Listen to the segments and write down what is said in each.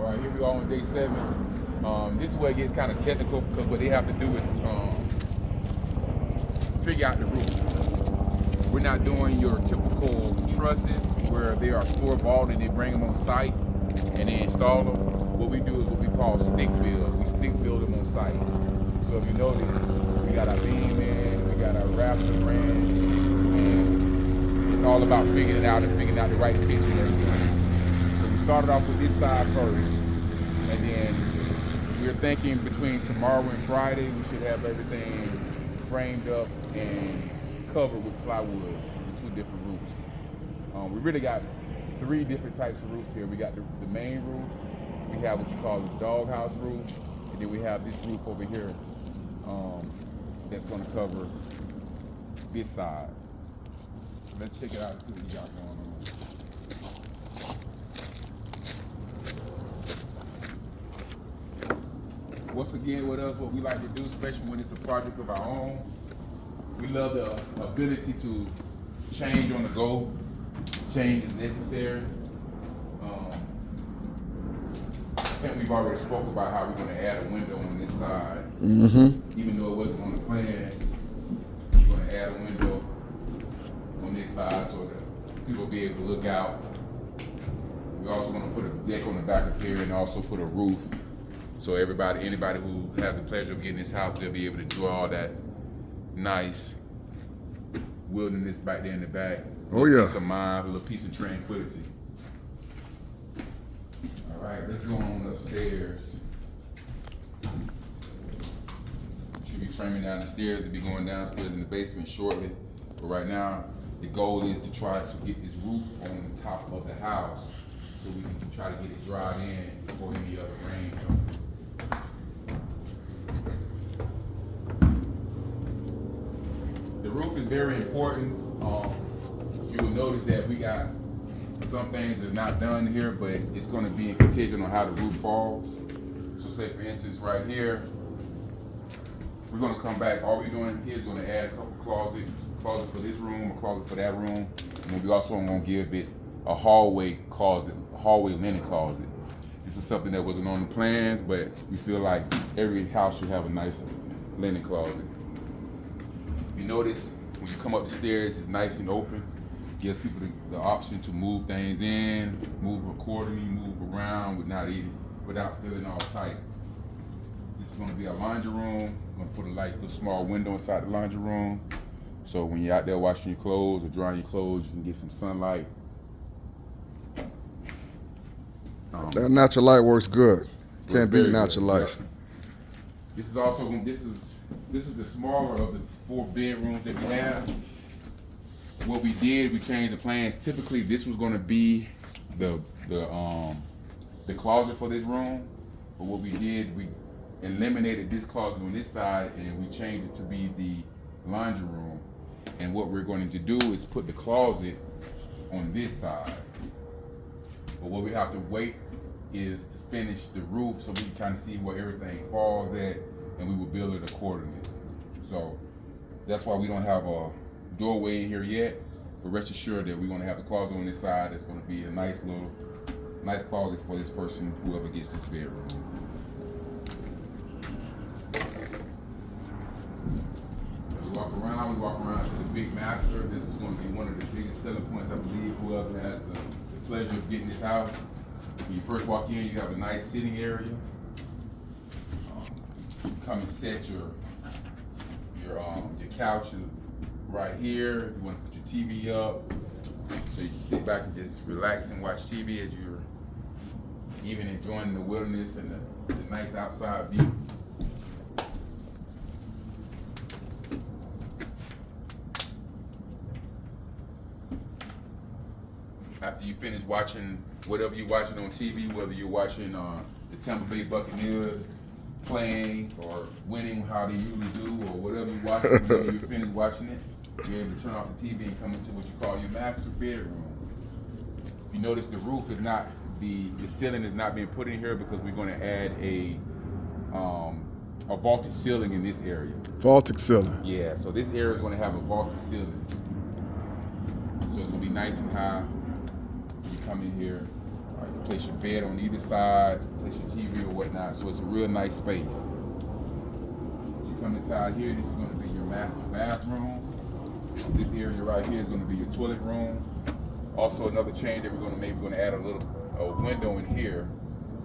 All right, here we are on day 7. This is where it gets kind of technical because what they have to do is figure out the roof. We're not doing your typical trusses where they are store-bought and they bring them on site and they install them. What we do is what we call stick build. We stick build them on site. So if you notice, we got our beam in, we got our Raptor brand, and it's all about figuring it out and figuring out the right pitch and everything. So we started off with this side first, and then we're thinking between tomorrow and Friday we should have everything framed up and covered with plywood with 2 different roofs. We really got 3 different types of roofs here. We got the main roof, we have what you call the doghouse roof, and then we have this roof over here that's going to cover this side. So let's check it out and see what we got going on. Once again with us, what we like to do, especially when it's a project of our own, we love the ability to change on the go. Change is necessary. I think we've already spoke about how we're going to add a window on this side. Even though it wasn't on the plans, we're going to add a window on this side so that people will be able to look out. We also want to put a deck on the back of here and also put a roof. So anybody who has the pleasure of getting this house, they'll be able to do all that nice wilderness back there in the back. Oh yeah. Peace of mind, a little peace and tranquility. All right, let's go on upstairs. Should be framing down the stairs to be going downstairs in the basement shortly. But right now, the goal is to try to get this roof on the top of the house so we can try to get it dried in before any other rain comes. The roof is very important. You will notice that we got some things that's not done here, but it's going to be contingent on how the roof falls. So say for instance right here, we're going to come back, all we're doing here is going to add a couple closets, a closet for this room, a closet for that room, and then we also going to give it a hallway closet, a hallway linen closet. This is something that wasn't on the plans, but we feel like every house should have a nice linen closet. If you notice, when you come up the stairs, it's nice and open. Gives people the option to move things in, move accordingly, move around without feeling all tight. This is going to be a laundry room. I'm going to put a nice little small window inside the laundry room. So when you're out there washing your clothes or drying your clothes, you can get some sunlight. That natural light works good. Can't beat natural lights. This is also this is the smaller of the 4 bedrooms that we have. What we did, we changed the plans. Typically, this was going to be the closet for this room, but what we did, we eliminated this closet on this side and we changed it to be the laundry room. And what we're going to do is put the closet on this side. But what we have to wait is to finish the roof so we can kind of see where everything falls at, and we will build it accordingly. So that's why we don't have a doorway in here yet, but rest assured that we're going to have the closet on this side. It's going to be a nice closet for this person, whoever gets this bedroom. We walk around to the big master. This is going to be one of the biggest selling points, I believe, whoever has the pleasure of getting this house. When you first walk in, you have a nice sitting area. Come and set your couch right here. If you want to put your TV up, so you can sit back and just relax and watch TV as you're even enjoying the wilderness and the nice outside view. After you finish watching whatever you're watching on TV, whether you're watching the Tampa Bay Buccaneers playing or winning how they usually do, or whatever you're watching, when you finish watching it, you're able to turn off the TV and come into what you call your master bedroom. You notice the roof is not, the ceiling is not being put in here because we're going to add a vaulted ceiling in this area. Vaulted ceiling. Yeah, so this area is going to have a vaulted ceiling. So it's going to be nice and high. You come in here, all right, place your bed on either side, place your TV or whatnot. So it's a real nice space. As you come inside here, this is going to be your master bathroom. This area right here is going to be your toilet room. Also, another change that we're going to make, we're going to add a window in here.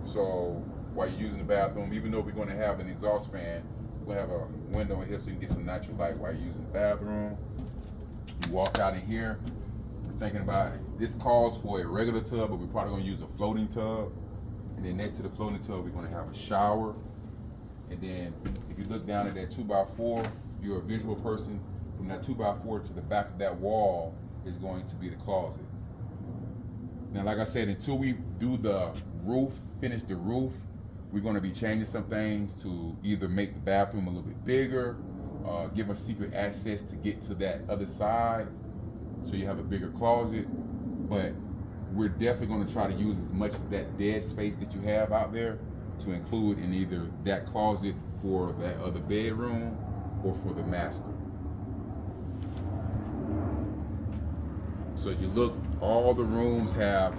So while you're using the bathroom, even though we're going to have an exhaust fan, we'll have a window in here so you can get some natural light while you're using the bathroom. You walk out in here, thinking about it. This calls for a regular tub, but we're probably going to use a floating tub. And then next to the floating tub, we're going to have a shower. And then if you look down at that 2x4, if you're a visual person, from that 2x4 to the back of that wall is going to be the closet. Now, like I said, until we do the roof, finish the roof, we're going to be changing some things to either make the bathroom a little bit bigger, give us secret access to get to that other side, so you have a bigger closet. But we're definitely going to try to use as much of that dead space that you have out there to include in either that closet for that other bedroom or for the master. So as you look, all the rooms have,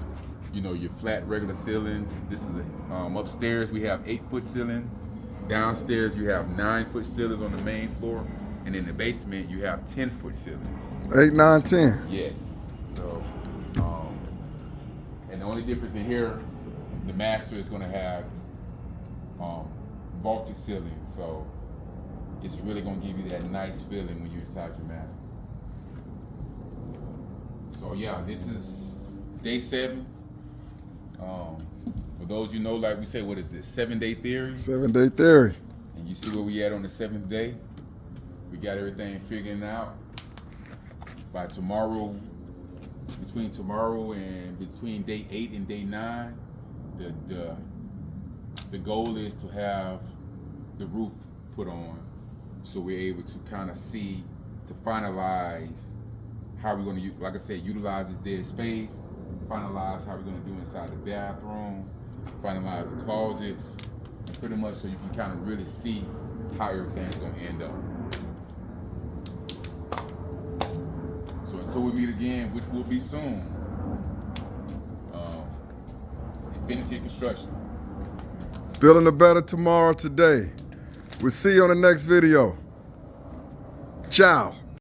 you know, your flat regular ceilings. This is upstairs we have 8-foot ceiling. Downstairs you have 9-foot ceilings on the main floor, and in the basement you have 10-foot ceilings. 8, 9, 10. Yes. So, and the only difference in here, the master is going to have vaulted ceiling, so it's really going to give you that nice feeling when you're inside your master. So yeah, this is day 7. For those you know, like we say, what is this, 7-day theory? 7-day theory. And you see where we at on the 7th day? We got everything figured out. By tomorrow, between day 8 and day 9, the goal is to have the roof put on, so we're able to kind of see, to finalize how we're going to, like I said, utilize this dead space, finalize how we're going to do inside the bathroom, finalize the closets, and pretty much so you can kind of really see how everything's going to end up. So until we meet again, which will be soon, Infinity Construction. Building a better tomorrow today. We'll see you on the next video. Ciao.